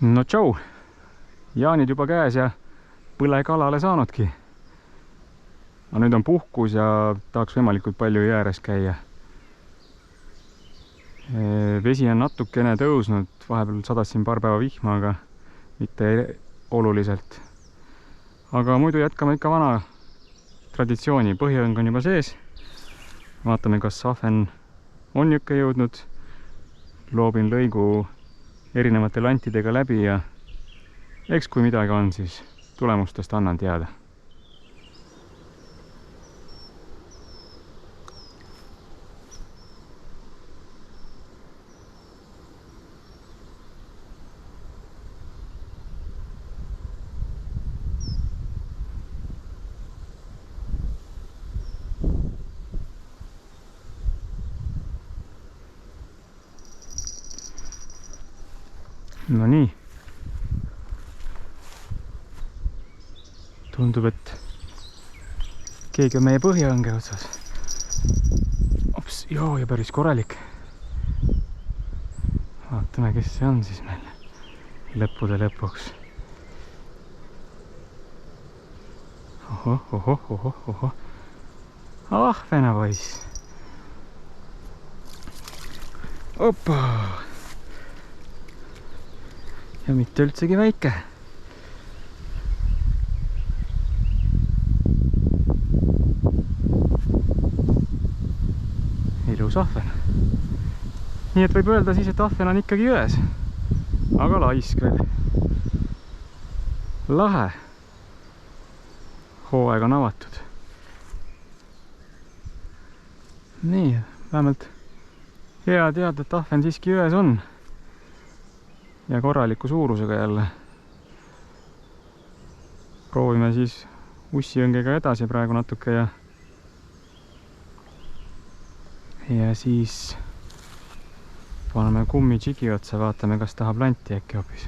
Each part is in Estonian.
No tšau, jaanid juba käes ja põle kalale saanudki. aga nüüd on puhkus ja tahaks võimalikult palju jää ääres käia. Vesi on natukene tõusnud, vahepeal sadas siin paar päeva vihma, aga mitte oluliselt. Aga muidu jätkame ikka vana traditsiooni, põhjaõng on juba sees. Vaatame, kas ahven on niuke jõudnud. Loobin lõigu erinevate lantidega läbi ja eks kui midagi on, siis tulemustest annan teada. No nii. Tundub, et keegi on meie põhjaõnge otsas. Ops, joo, ja päris korralik. Vaatame, kes see on siis meil lõppude lõpuks. Ohoh. Ahvena poiss. Opa! Ja mitte üldsegi väike. Ilus ahven. Nii et võib öelda siis, et ahven on ikkagi jões. Aga laisk veel. Lahe. Hooaeg on avatud. Nii, vähemalt hea teada, et ahven siiski jões on. Ja korraliku suurusega jälle. Proovime siis ussiõngega edasi praegu natuke ja siis paneme kummi džigi otsa, vaatame, kas tahab lanti äkki hoopis.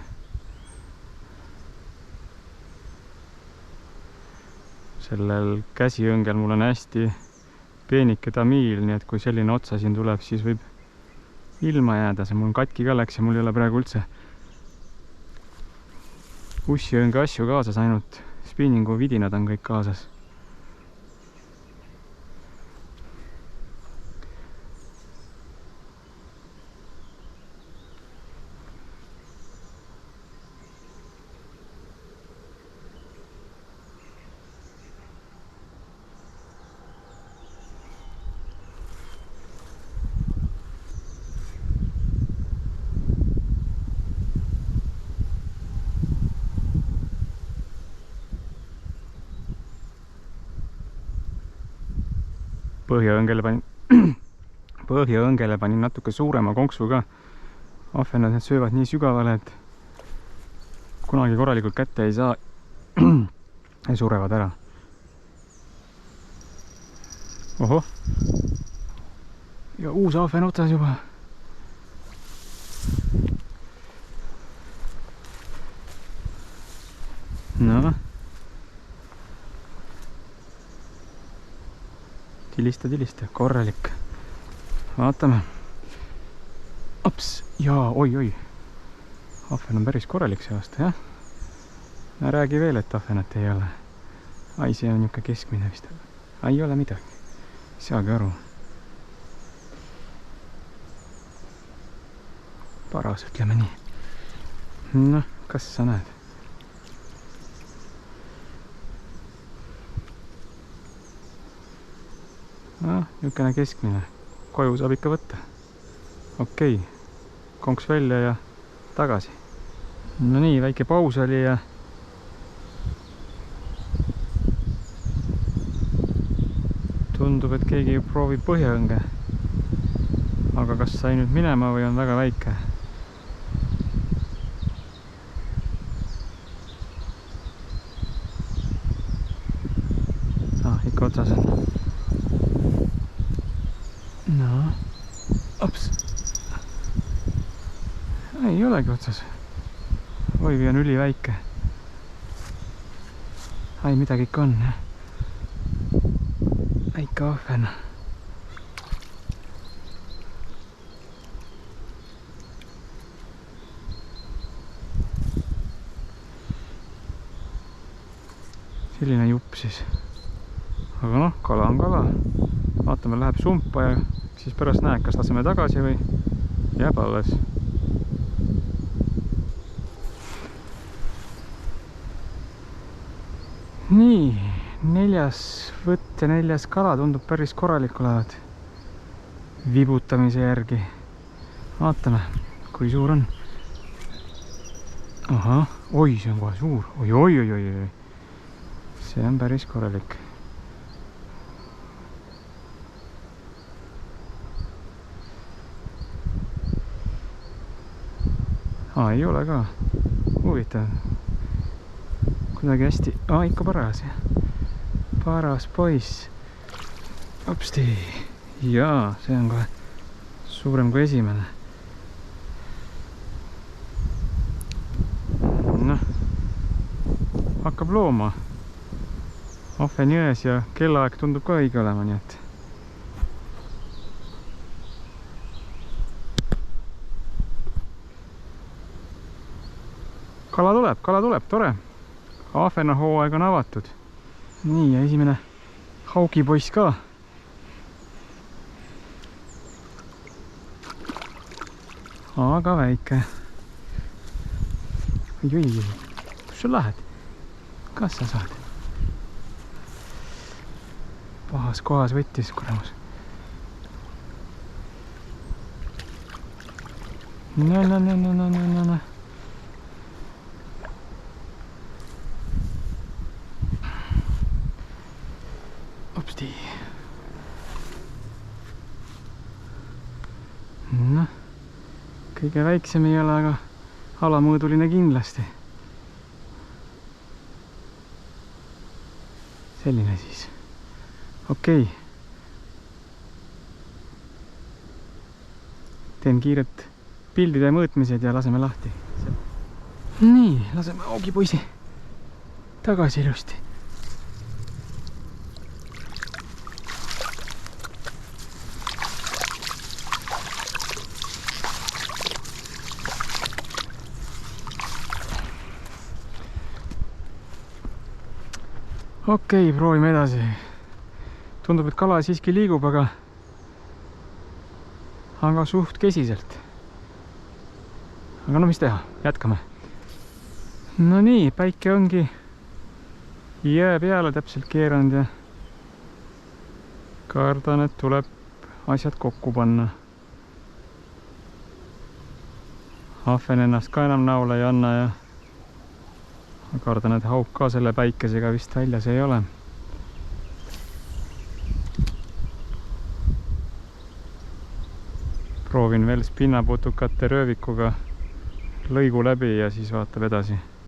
Sellel käsiõngel mul on hästi peenike tamiil, nii et kui selline otsa siin tuleb, siis võib ilma jääda. See mul katki ka läks ja mul ei ole praegu üldse ussiõnge asju kaasas, ainult spinningu vidinad on kõik kaasas. Põhjaõngele panin natuke suurema konksu ka. Ahvenad need söövad nii sügavale, et kunagi korralikult kätte ei saa ja surevad ära. Ohoh. Ja uus ahven otsas juba. No. Tilista, korralik. Vaatame. Ops, jaa, oi. Ahven on päris korralik see aasta, jah? Räägi veel, et ahvenat ei ole. Ai, see on niuke keskmine vist. Ai, ei ole midagi. Saagi aru. Paras, ütleme nii. Noh, kas sa näed? Niukene keskmine. Koju saab ikka võtta. Okei. Konks välja ja tagasi. No nii, väike paus oli ja tundub, et keegi proovib põhjaõnge. Aga kas sai nüüd minema või on väga väike? Ikka otsas on. No, ops. Ei olegi otsas. Oi, või on üliväike. Ai, midagi ikka on. Väike ahven. selline jupp siis. Aga noh, kala on kala. Vaatame, läheb sumpa ja siis pärast näed, kas laseme tagasi või jääb alles. Nii, 4. võtt ja 4. kala tundub päris korralik olevat vibutamise järgi. Vaatame, kui suur on. Ahah, oi, see on kohe suur. Oi. See on päris korralik. Ei ole ka. Huvitav. Kuidagi hästi. Ikka paras. Paras poiss. Hopsti. Jaa, see on kohe suurem kui esimene. Noh. Hakkab looma. Ahven jões ja kellaaeg tundub ka õige olema, nii et. Kala tuleb, tore. Ahvena hooaeg on avatud. Nii, ja esimene haugipoiss ka. Aga väike. Oi, kus sa lähed? Kas sa saad? Pahas kohas võttis, kuramus. No. Hopsti. Noh, kõige väiksem ei ole, aga alamõõduline kindlasti. Selline siis. Okei. Teen kiiret pildide mõõtmised ja laseme lahti. Nii, laseme haugipoisi tagasi ilusti. Okei, proovime edasi. Tundub, et kala siiski liigub, aga suht kesiselt. Aga no mis teha, jätkame. No nii, päike ongi jää peale täpselt keeranud ja kardan, et tuleb asjad kokku panna. Ahven ennast ka enam naule ei anna ja kardan, et hauk ka selle päikesega vist väljas ei ole. Proovin veel spinnaputukate röövikuga lõigu läbi ja siis vaatab edasi.